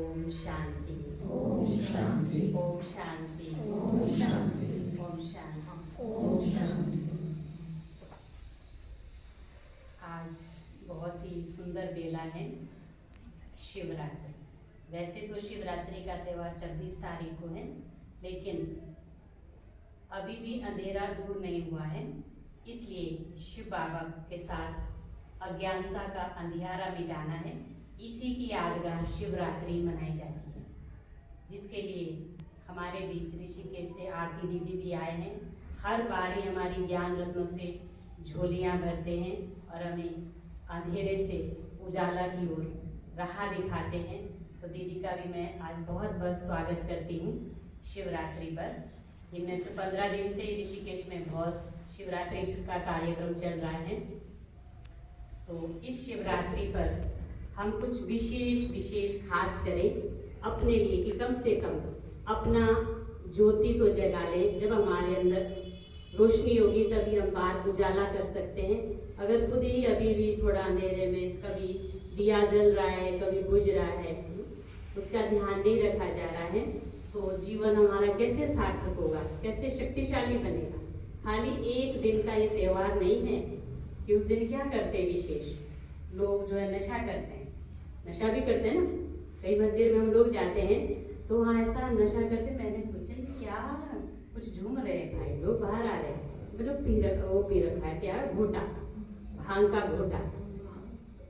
ओम शांति। ओम शांति। ओम शांति। ओम शांति। ओम शांति। ओम शांति। आज बहुत ही सुंदर बेला है, शिवरात्रि। वैसे तो शिवरात्रि का त्यौहार 26 तारीख को है, लेकिन अभी भी अंधेरा दूर नहीं हुआ है, इसलिए शिव बाबा के साथ अज्ञानता का अंधियारा मिटाना है। इसी की यादगार शिवरात्रि मनाई जाती है, जिसके लिए हमारे बीच ऋषिकेश से आरती दीदी भी आए हैं। हर बारी हमारी ज्ञान रत्नों से झोलियां भरते हैं और हमें अंधेरे से उजाला की ओर राह दिखाते हैं। तो दीदी का भी मैं आज बहुत बहुत स्वागत करती हूँ शिवरात्रि पर। इनमें तो 15 दिन से ऋषिकेश में बहुत शिवरात्रि का कार्यक्रम चल रहा है। तो इस शिवरात्रि पर हम कुछ विशेष खास करें अपने लिए कि कम से कम अपना ज्योति तो जगा लें। जब हमारे अंदर रोशनी होगी तभी हम बाहर उजाला कर सकते हैं। अगर खुद ही अभी भी थोड़ा अंधेरे में, कभी दिया जल रहा है, कभी बुझ रहा है, उसका ध्यान नहीं रखा जा रहा है, तो जीवन हमारा कैसे सार्थक होगा, कैसे शक्तिशाली बनेगा। खाली एक दिन का ये त्यौहार नहीं है कि उस दिन क्या करते हैं विशेष। लोग जो है नशा करते हैं, नशा भी करते हैं ना। कई मंदिर में हम लोग जाते हैं तो वहाँ ऐसा नशा करते, मैंने सोचा क्या कुछ झूम रहे हैं भाई लोग, बाहर आ रहे हैं, मतलब पी रखा है क्या, घोटा, भांग का घोटा।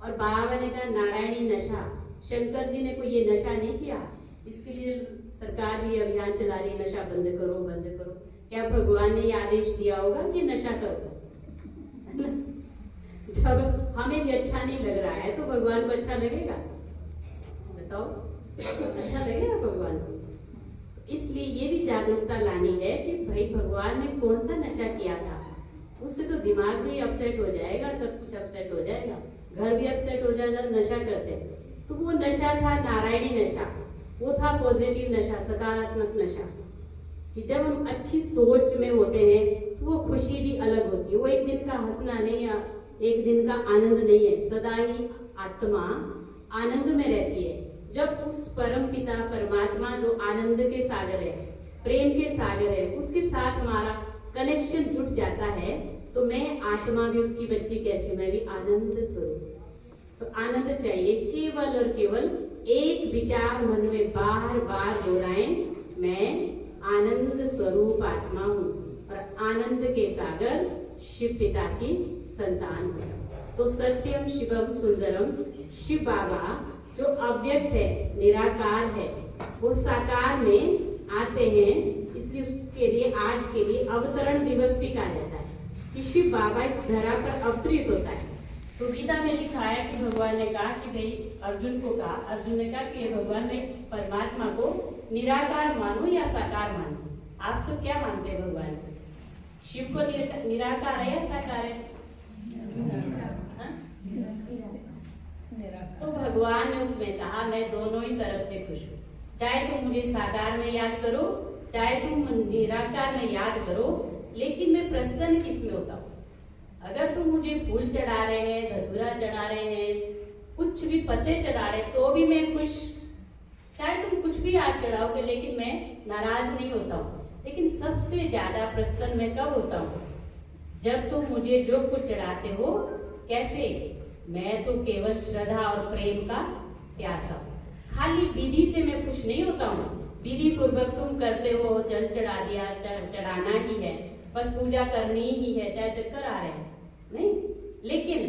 और बाबा ने कहा नारायणी नशा, शंकर जी ने कोई ये नशा नहीं किया, इसके लिए सरकार भी अभियान चला रही है, नशा बंद करो बंद करो। क्या भगवान ने ये आदेश दिया होगा कि नशा करो? जब हमें भी अच्छा नहीं लग रहा है तो भगवान को अच्छा लगेगा? बताओ, अच्छा लगेगा भगवान को? इसलिए ये भी जागरूकता लानी है कि भाई भगवान ने कौन सा नशा किया था, उससे तो दिमाग भी अपसेट हो जाएगा, सब कुछ अपसेट हो जाएगा, घर भी अपसेट हो जाएगा। नशा करते हैं तो वो नशा था नारायणी नशा, वो था पॉजिटिव नशा, सकारात्मक नशा। कि जब हम अच्छी सोच में होते हैं तो वो खुशी भी अलग होती है। वो एक दिन का हंसना नहीं है, एक दिन का आनंद नहीं है, सदा ही आत्मा आनंद में रहती है। जब उस परम पिता परमात्मा जो आनंद के सागर है, प्रेम के सागर है, उसके साथ हमारा कनेक्शन जुट जाता है तो मैं आत्मा भी उसकी बच्ची कैसी, मैं भी आनंद स्वरूप। तो आनंद चाहिए, केवल और केवल एक विचार मन में बार बार दोहराएं, मैं आनंद स्वरूप आत्मा हूँ और आनंद के सागर शिव पिता की संतान है। तो सत्यम शिवम सुंदरम, शिव बाबा जो अव्यक्त है, निराकार है, वो साकार में आते हैं। इसलिए उसके लिए आज के लिए अवतरण दिवस भी कहा जाता है कि शिव बाबा इस धरा पर अवतरित होता है। तो गीता में लिखा है कि भगवान ने कहा कि भाई अर्जुन को कहा, अर्जुन ने कहा कि भगवान ने परमात्मा को निराकार मानो या साकार मानो। आप सब क्या मानते हैं भगवान को? शिव को निराकार है या साकार है? तो भगवान ने उसमें कहा मैं दोनों ही तरफ से खुश हूँ। चाहे तुम मुझे साकार में याद करो, चाहे तुम निराकार में याद करो, लेकिन मैं प्रसन्न किस में होता हूँ? अगर तुम मुझे फूल चढ़ा रहे हैं, धतूरा चढ़ा रहे हैं, कुछ भी पत्ते चढ़ा रहे तो भी मैं खुश। चाहे तुम कुछ भी आज चढ़ाओगे लेकिन मैं नाराज नहीं होता हूँ। लेकिन सबसे ज्यादा प्रसन्न मैं कब होता हूँ? जब तुम मुझे जो कुछ चढ़ाते हो, कैसे? मैं तो केवल श्रद्धा और प्रेम का प्यासा हूँ। खाली विधि से मैं खुश नहीं होता हूँ। विधि पूर्वक तुम करते हो, जल चढ़ा दिया, चढ़ाना ही है, बस पूजा करनी ही है, चाहे चक्कर आ रहे हैं नहीं। लेकिन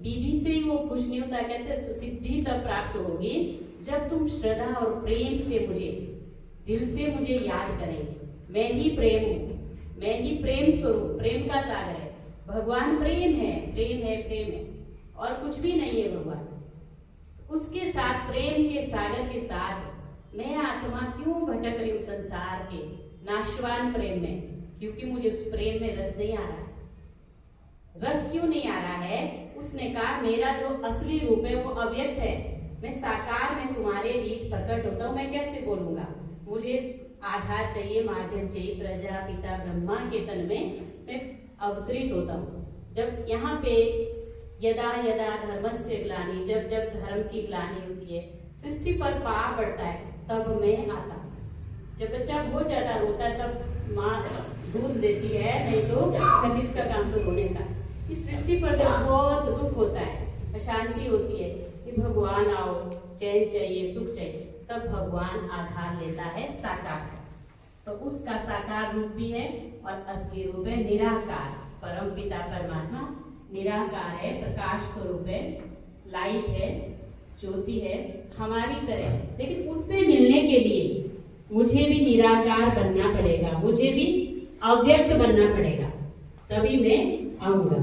विधि से ही वो खुश नहीं होता। कहते तो सिद्धि तब प्राप्त होगी जब तुम श्रद्धा और प्रेम से मुझे, दिल से मुझे याद करेंगे। मैं ही प्रेम हूँ, मैं ही प्रेम स्वरूप, प्रेम का सागर है। भगवान प्रेम है, प्रेम है, प्रेम है, और कुछ भी नहीं है भगवान। उसके साथ, प्रेम के सागर के साथ मैं आत्मा क्यों भटक रही हूँ संसार के नाशवान प्रेम में? क्योंकि मुझे उस प्रेम में रस नहीं आ रहा है। रस क्यों नहीं आ रहा है? उसने कहा मेरा जो असली रूप है वो अव्यक्त है, मैं साकार में तुम्हारे बीच प्रकट होता हूँ, मैं कैसे बोलूंगा? मुझे आधार चाहिए, माध्यम चाहिए, प्रजा पिता ब्रह्मा के तन में मैं अवतरित होता हूँ। जब यहाँ पे यदा यदा धर्मस्य ग्लानि, जब जब धर्म की ग्लानि होती है, सृष्टि पर पाप बढ़ता है तब मैं आता हूँ। जब बच्चा बहुत ज्यादा रोता है तब माँ दूध देती है, नहीं तो खतीस का काम तो रोने का। इस सृष्टि पर जब बहुत दुख होता है, अशांति होती है कि भगवान आओ, चैन चाहिए, सुख चाहिए, तब भगवान आधार लेता है साकार। तो उसका साकार रूप भी है और असली रूप है निराकार। परम पिता परमात्मा निराकार है, प्रकाश स्वरूप है, लाइट है, ज्योति है, हमारी तरह। लेकिन उससे मिलने के लिए मुझे भी निराकार बनना पड़ेगा, मुझे भी अव्यक्त बनना पड़ेगा, तभी मैं आऊंगा।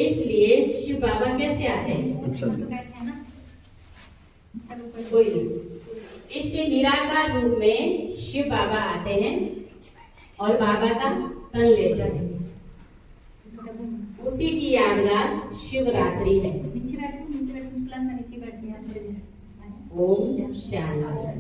इसलिए शिव बाबा कैसे आते हैं? कोई नहीं। इसके निराकार रूप में शिव बाबा आते हैं और बाबा का तन लेते हैं। उसी की यादगार शिवरात्रि है। ओम शांति।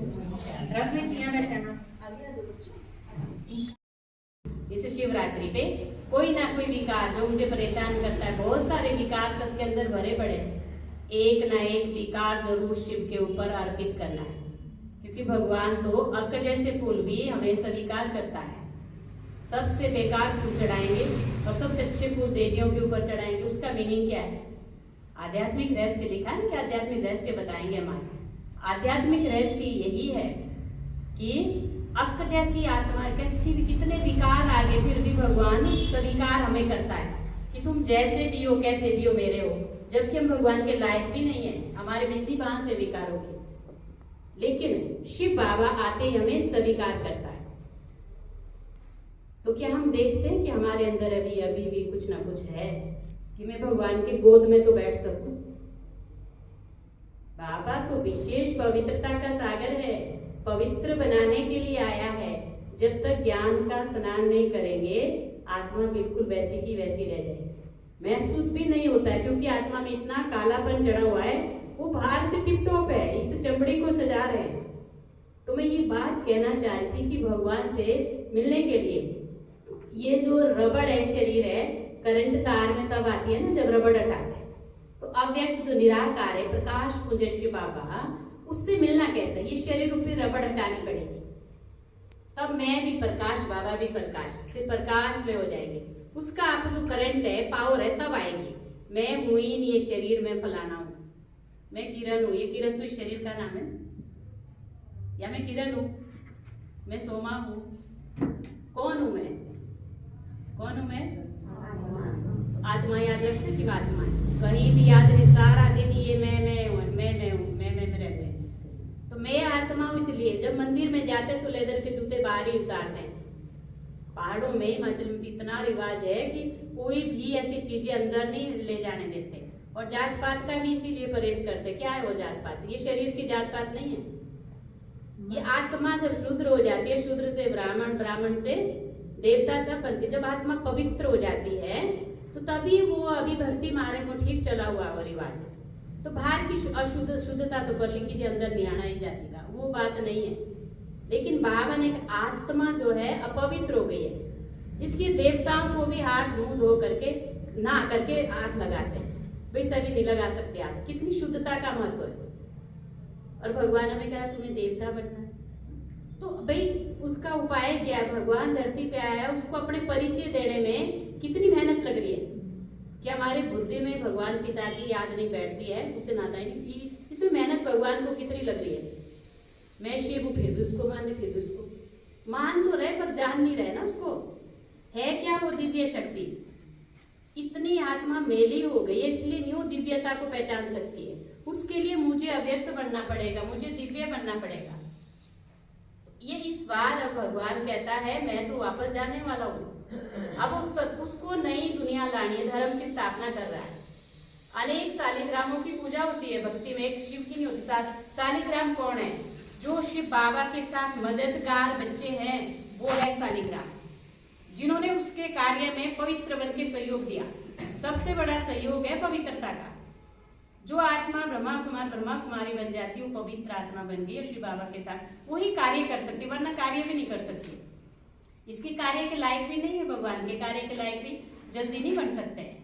इस शिवरात्रि पे कोई ना कोई विकार जो मुझे परेशान करता है, बहुत सारे विकार सबके अंदर भरे पड़े, एक ना एक विकार जरूर शिव के ऊपर अर्पित करना है, क्योंकि भगवान तो अक्क जैसे फूल भी हमें स्वीकार करता है। सबसे बेकार फूल चढ़ाएंगे और सबसे अच्छे फूल देवियों के ऊपर चढ़ाएंगे। उसका मीनिंग क्या है? आध्यात्मिक रहस्य लिखा है कि आध्यात्मिक रहस्य बताएंगे हम आज। आध्यात्मिक रहस्य यही है कि अक्क जैसी आत्मा, कैसी भी कितने विकार आगे, फिर भी भगवान स्वीकार हमें करता है कि तुम जैसे भी हो, कैसे भी हो, मेरे हो, जबकि हम भगवान के लायक भी नहीं है। हमारे बिंदी वहां से विकार होगी, लेकिन शिव बाबा आते हमें स्वीकार करता है। तो क्या हम देखते हैं कि हमारे अंदर अभी भी कुछ ना कुछ है कि मैं भगवान के गोद में तो बैठ सकूं? बाबा तो विशेष पवित्रता का सागर है, पवित्र बनाने के लिए आया है। जब तक ज्ञान का स्नान नहीं करेंगे आत्मा बिल्कुल वैसी की वैसी रह जाएगी। महसूस भी नहीं होता है, क्योंकि आत्मा में इतना कालापन चढ़ा हुआ है, वो बाहर से टिप टॉप है, इस चमड़ी को सजा रहे हैं। तो मैं ये बात कहना चाह रही थी कि भगवान से मिलने के लिए ये जो रबड़ है, शरीर है, करंट तार में तब आती है ना जब रबड़ हटाते हैं। तो अव्यक्त जो निराकार है, प्रकाश पुंज शिव बाबा, उससे मिलना कैसे? ये शरीर रूपी रबड़ हटानी पड़ेगी, तब मैं भी प्रकाश, बाबा भी प्रकाश, फिर प्रकाश में हो जाएंगे। उसका आप जो करंट है, पावर है, तब आएगी। मैं हूं ही नहीं ये शरीर, में फलाना हूं, मैं किरण हूं। ये किरण तो इस शरीर का नाम है, या मैं किरण हूं, मैं सोमा हूं। कौन हूं मैं? कौन हूं मैं? आत्मा याद रखते कि आत्मा है, कहीं भी याद नहीं, सारा दिन ये मैं हूं, मैं रहते हैं। तो मैं आत्मा हूं। इसलिए जब मंदिर में जाते तो लेदर के जूते बाहर ही उतारते हैं। पहाड़ों में, हिमाचल में इतना रिवाज है कि कोई भी ऐसी चीजें अंदर नहीं ले जाने देते। और जात पात का भी इसीलिए परहेज करते। क्या है वो जात पात? ये शरीर की जात पात नहीं है। ये आत्मा जब शूद्र हो जाती है, शूद्र से ब्राह्मण, ब्राह्मण से देवता तब बनती। जब आत्मा पवित्र हो जाती है तो तभी वो अभी भक्ति मार्ग में ठीक चला हुआ वो रिवाज है। तो बाहर की शुद्धता तो कर ली कि अंदर नहीं आना ही जाती का, वो बात नहीं है। लेकिन बाबा ने आत्मा जो है अपवित्र हो गई है, इसलिए देवताओं को भी हाथ मुंह धो करके, नहा करके हाथ लगाते हैं। भाई सभी नहीं लगा सकते हाथ, कितनी शुद्धता का महत्व है। और भगवान हमें कहा तुम्हें देवता बनना है, तो भाई उसका उपाय क्या है? भगवान धरती पे आया, उसको अपने परिचय देने में कितनी मेहनत लग रही है। क्या हमारे बुद्धि में भगवान पिता की याद नहीं बैठती है? उसे नाता नहीं, इसमें मेहनत भगवान को कितनी लग रही है। मैं शिव हूं, फिर भी उसको मान, फिर भी उसको मान तो रहे पर जान नहीं रहे ना उसको। है क्या वो दिव्य शक्ति? इतनी आत्मा मेली हो गई है, इसलिए नहीं वो दिव्यता को पहचान सकती है। उसके लिए मुझे अव्यक्त बनना पड़ेगा, मुझे दिव्य बनना पड़ेगा। ये इस बार अब भगवान कहता है मैं तो वापस जाने वाला हूँ। अब उसको नई दुनिया लानी है, धर्म की स्थापना कर रहा है। अनेक शालिग्रामों की पूजा होती है भक्ति में, एक शिव की नहीं होती। शालिग्राम कौन है? जो शिव बाबा के साथ मददगार बच्चे हैं, वो है शालिग्राम, जिन्होंने उसके कार्य में पवित्र बन के सहयोग दिया। सबसे बड़ा सहयोग है पवित्रता का। जो आत्मा ब्रह्मा कुमार, ब्रह्मा कुमारी बन जाती है, वो पवित्र आत्मा बन गई है शिव बाबा के साथ, वही कार्य कर सकती, वरना कार्य भी नहीं कर सकती। इसके कार्य के लायक भी नहीं है, भगवान के कार्य के लायक भी जल्दी नहीं बन सकते हैं।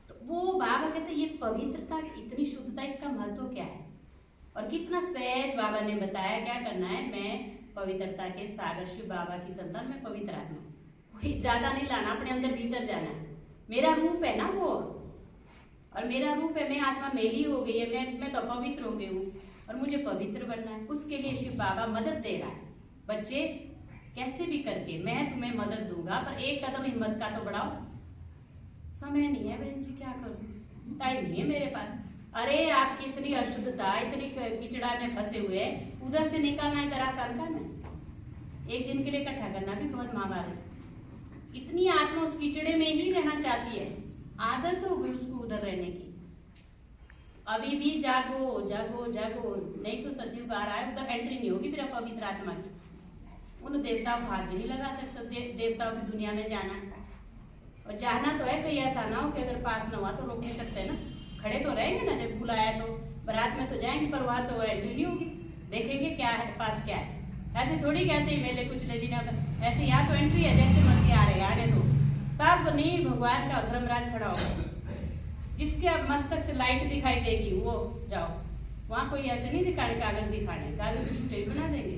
तो वो बाबा कहते ये पवित्रता, इतनी शुद्धता, इसका महत्व क्या है और कितना सहज बाबा ने बताया क्या करना है। मैं पवित्रता के सागर शिव बाबा की संतान, मैं पवित्र आत्मा, कोई ज्यादा नहीं लाना, अपने अंदर भीतर जाना है। मेरा रूप है ना वो, और मेरा रूप है, मैं आत्मा मेली हो गई है, मैं तो पवित्र हो गई हूँ और मुझे पवित्र बनना है। उसके लिए शिव बाबा मदद दे रहा है। बच्चे कैसे भी करके मैं तुम्हें मदद दूंगा, पर एक कदम हिम्मत का तो बढ़ाओ। समय नहीं है बहन जी, क्या करूं, टाइम नहीं है मेरे पास। अरे आपकी इतनी अशुद्धता, इतनी किचड़ा में फंसे हुए, उधर से निकालना इधर आसान काम है। एक दिन के लिए इकट्ठा करना भी बहुत महाभारत है। इतनी आत्मा उस कीचड़े में ही रहना चाहती है, आदत हो गई उसको उधर रहने की। अभी भी जागो जागो जागो, नहीं तो सतयुग आ रहा है, उधर एंट्री नहीं होगी फिर पवित्र आत्मा की। उन देवताओं को हाथ भी नहीं लगा सकते, देवताओं की दुनिया में जाना है। और जाना तो है, कहीं ऐसा ना हो कि अगर पास ना हुआ तो रोक नहीं सकते ना, खड़े तो रहेंगे ना, जब बुलाया तो बारात में तो जाएंगे, पर वहां तो एंट्री नहीं होगी। देखेंगे क्या है पास, क्या है। ऐसे थोड़ी कैसे ही मेले कुछ ले जीना, ऐसे यहाँ तो एंट्री है, जैसे मर्जी आ रहे आने दो। तब नहीं भगवान का धर्मराज खड़ा होगा। जिसके अब मस्तक से लाइट दिखाई देगी वो जाओ, वहां कोई ऐसे नहीं दिखाने, कागज दिखाने, कागज छुट्टे बना देंगे।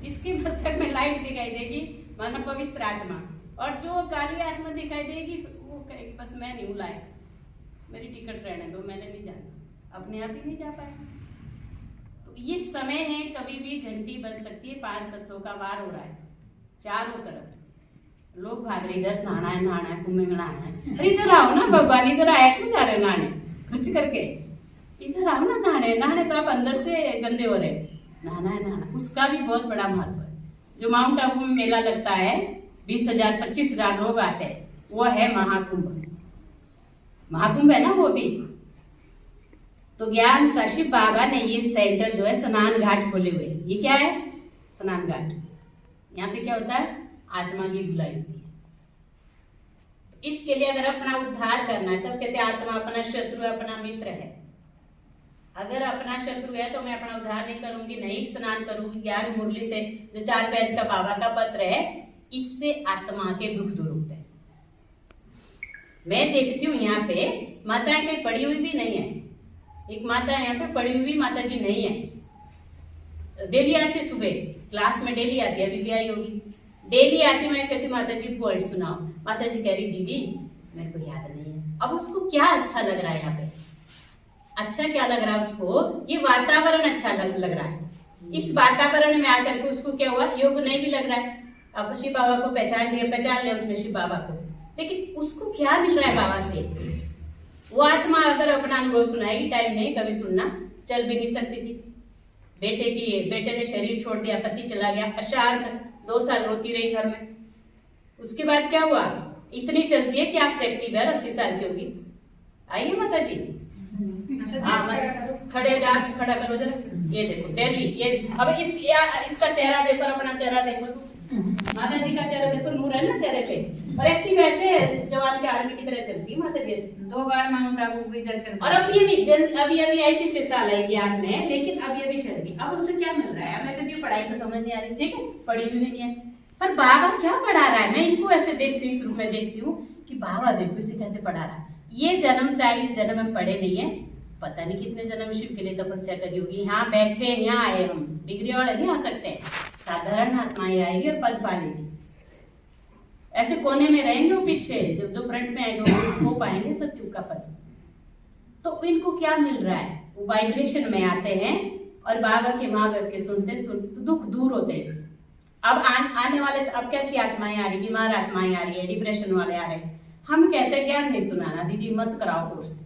जिसके मस्तक में लाइट दिखाई देगी मानो पवित्र आत्मा, और जो काली आत्मा दिखाई देगी वो कहेगी बस मैं नहीं लायक, मेरी टिकट रहने दो, मैंने नहीं जाना, अपने आप ही नहीं जा पाए। तो ये समय है, कभी भी घंटी बज सकती है। 5 तत्वों का वार हो रहा है चारों तरफ, लोग भाग रहे, इधर नहाना है, कुंभ में नहाना है। अरे इधर आओ ना भगवान, इधर आया क्यों जा रहे नहाने, खर्च करके इधर आओ ना नहाने तो आप अंदर से गंदे हो रहे। नहाना है नहाना, उसका भी बहुत बड़ा महत्व है। जो माउंट आबू में मेला लगता है, 20,000 25,000 लोग आते हैं, वो है महाकुंभ। महाकुंभ है ना वो भी। तो ज्ञान साक्षी बाबा ने ये सेंटर जो है स्नान घाट खोले हुए। ये क्या है? स्नान घाट। यहाँ पे क्या होता है? आत्मा की धुलाई होती है। इसके लिए अगर अपना उद्धार करना है, तब कहते हैं आत्मा अपना शत्रु है, अपना मित्र है। अगर अपना शत्रु है तो मैं अपना उद्धार नहीं करूंगी, नहीं स्नान करूंगी। ज्ञान मुरली से जो 4 पेज का बाबा का पत्र है, इससे आत्मा के दुख दूर होते हैं। मैं देखती हूँ यहाँ पे माताएं कोई पड़ी हुई भी नहीं है। एक माता यहाँ पे पड़ी हुई माता जी नहीं है, डेली आती सुबह क्लास में, डेली आती है, अभी भी आई होगी। डेली आती, मैं कहती माता जी पॉइंट सुनाओ। माता जी कह रही दीदी मेरे को याद नहीं है। अब उसको क्या अच्छा लग रहा है यहाँ पे? अच्छा क्या लग रहा है उसको? ये वातावरण अच्छा लग रहा है। इस वातावरण में आकर के उसको क्या हुआ? योग नहीं भी लग रहा है। अब शिव बाबा को पहचान लिया उसने शिव बाबा को, लेकिन उसको क्या मिल रहा है बाबा से? वो आत्मा अगर अपना अनुभव सुनाएगी, टाइम नहीं कभी सुनना, चल भी नहीं सकती थी। बेटे ने शरीर छोड़ दिया, पति चला गया, अशांत 2 साल रोती रही घर में। उसके बाद क्या हुआ? इतनी चलती है कि आप एक्टिव है, 80 साल की होगी। आइए माता जी, खड़ा करो जरा। ये देखो डेली, ये अब इसका चेहरा देखो, अपना चेहरा देखो, माता जी का चेहरा देखो, नूर है ना चेहरे पे, और एक्टिव ऐसे जवान के आर्मी की तरह चलती है माता जी ऐसे। 2 बार माउंट आबू भी दर्शन, और अब ये भी अभी आई, पिछले साल आई ज्ञान में, लेकिन अभी चल रही। अब उससे क्या मिल रहा है? मैं कहती हूँ पढ़ाई तो समझ नहीं आ रही, ठीक है, पढ़ी हुई नहीं है, पर बाबा क्या पढ़ा रहा है? मैं इनको ऐसे देखती हूँ, इस रूप में देखती हूँ कि बाबा देखो इसे कैसे पढ़ा रहा है। ये जन्म चाहे इस जन्म में पढ़े नहीं है, पता नहीं कितने जन्म शिव के लिए तपस्या करी होगी। यहाँ बैठे, यहाँ आए हम, डिग्री वाले नहीं आ सकते, साधारण आत्माएं आएगी और पद पालेगी। ऐसे कोने में रहेंगे वो, पीछे जो फ्रंट में आएंगे वो पाएंगे सत्युग का पद। तो इनको क्या मिल रहा है? वो वाइब्रेशन में आते हैं और बाबा के माँ बाप के सुनते तो दुख दूर होते हैं। अब आने वाले, अब कैसी आत्माएं आ रही? बीमार आत्माएं आ रही है, डिप्रेशन वाले आ रहे हैं। हम कहते हैं ज्ञान नहीं सुनाना, दीदी मत कराओ कोर्स।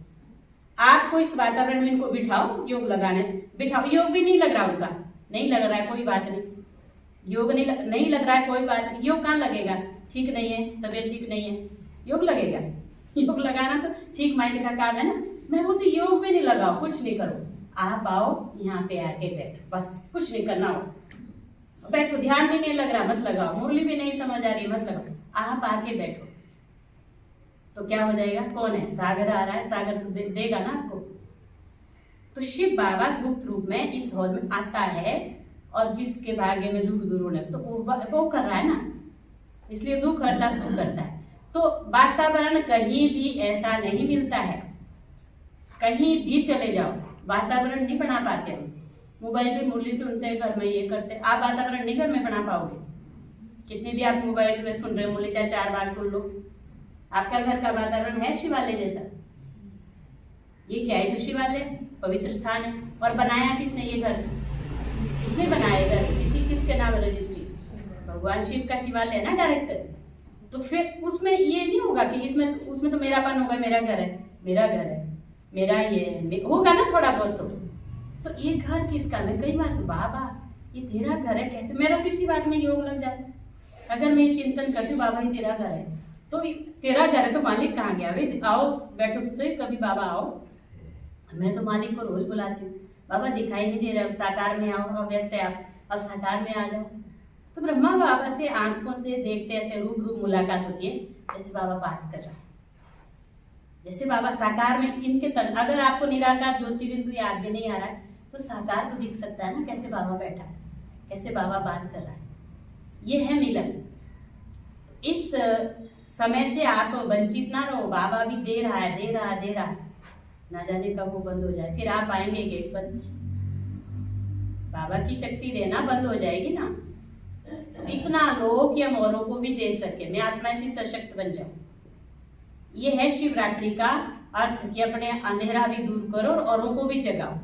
आपको इस वातावरण में इनको बिठाओ, योग लगाने बिठाओ। योग भी नहीं लग रहा उनका, नहीं लग रहा है, कोई बात नहीं। योग नहीं लग रहा है, कोई बात नहीं। योग कहाँ लगेगा? ठीक नहीं है, तबीयत ठीक नहीं है, योग लगेगा? योग लगाना तो ठीक माइंड का काम है ना। मैं बोलती योग भी नहीं लगाओ, कुछ नहीं करो, आप आओ यहाँ पे आके बैठो, बस कुछ नहीं करना हो, बैठो। ध्यान भी नहीं लग रहा, मत लगाओ। मुरली भी नहीं समझ आ रही, मत लगाओ, आप आके बैठो। तो क्या हो जाएगा? कौन है? सागर आ रहा है, सागर तो देगा ना आपको। तो शिव बाबा गुप्त रूप में इस हॉल में आता है, और जिसके भाग्य में दुख दूर होने, तो वो कर रहा है ना, इसलिए दुख हरता सुख करता है। तो वातावरण कहीं भी ऐसा नहीं मिलता है, कहीं भी चले जाओ वातावरण नहीं बना पाते हम। मोबाइल पे मुरली सुनते हैं, घर में ये करते हैं, आप वातावरण नहीं घर में बना पाओगे। कितनी भी आप मोबाइल पे सुन रहे हो मुरली, चाहे 4 बार सुन लो, आपका घर का वातावरण है शिवालय जैसा? ये क्या है? तो शिवालय पवित्र स्थान है। और बनाया किसने ये घर? किसने बनाया घर? किसके नाम रजिस्ट्री? भगवान शिव का शिवालय है ना डायरेक्टर। तो फिर उसमें ये नहीं होगा कि उसमें तो मेरापन होगा, मेरा घर है, मेरा घर है, मेरा ये होगा ना थोड़ा बहुत। तो ये घर किसका? मैं कई बार से बाबा ये तेरा घर है कैसे? मेरा किसी बात में योग लग जाता है। अगर मैं चिंतन करती हूँ बाबा ये तेरा घर है, तो तेरा घर है तो मालिक कहाँ गया? भाई आओ बैठो तो सही, कभी बाबा आओ। मैं तो मालिक को रोज बुलाती हूँ, बाबा दिखाई नहीं दे रहे, अब साकार में आओ, अव्यक्त है आप, अब साकार में आ जाओ। तो ब्रह्मा बाबा से आंखों से देखते ऐसे रूबरू मुलाकात होती है, जैसे बाबा बात कर रहा है, जैसे बाबा साकार में इनके तन। अगर आपको निराकार ज्योति बिंदु याद भी नहीं आ रहा है तो साकार तो दिख सकता है ना, कैसे बाबा बैठा है, कैसे बाबा बात कर रहा है। ये है मिलन। इस समय से आप वंचित ना रहो, बाबा भी दे रहा है, दे रहा है, दे रहा है, ना जाने कब वो बंद हो जाए, फिर आप आएंगे गेट पर, बाबा की शक्ति देना बंद हो जाएगी ना। इतना लो कि हम औरों को भी दे सके, मैं आत्मा ऐसी सशक्त बन जाऊं। ये है शिवरात्रि का अर्थ कि अपने अंधेरा भी दूर करो और औरों को भी जगाओ।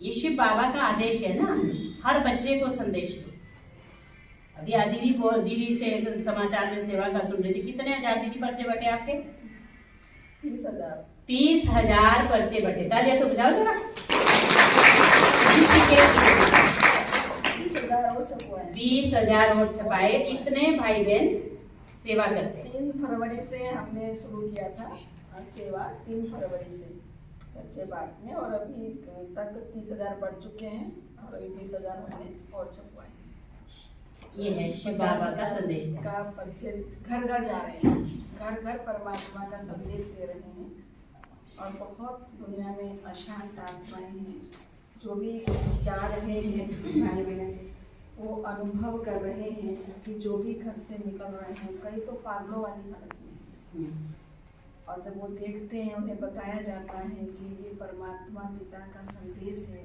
ये शिव बाबा का आदेश है ना, हर बच्चे को संदेश दो। अभी दीदी से समाचार में सेवा का सुन रही थी, कितने हजार दीदी पर्चे बटे आपके? 30,000। 30,000 पर्चे बटे। तालियां तो बजाओ जरा। 20,000 और छपाए। इतने भाई बहन सेवा करते हैं। 3 फरवरी से हमने शुरू किया था सेवा, 3 फरवरी से पर्चे बांटने, और अभी तक 30,000 बढ़ चुके हैं और अभी 20,000 हमने और छपवाए। ये है शिव बाबा का संदेश का पर्चे घर घर जा रहे हैं, घर घर परमात्मा का संदेश दे रहे हैं। और बहुत दुनिया में अशांत आत्माएं हैं, जो भी जा रहे हैं भाई बहन, वो अनुभव कर रहे हैं कि जो भी घर से निकल रहे हैं, कई तो पागलों वाली हालत में हैं। और जब वो देखते हैं, उन्हें बताया जाता है कि ये परमात्मा पिता का संदेश है,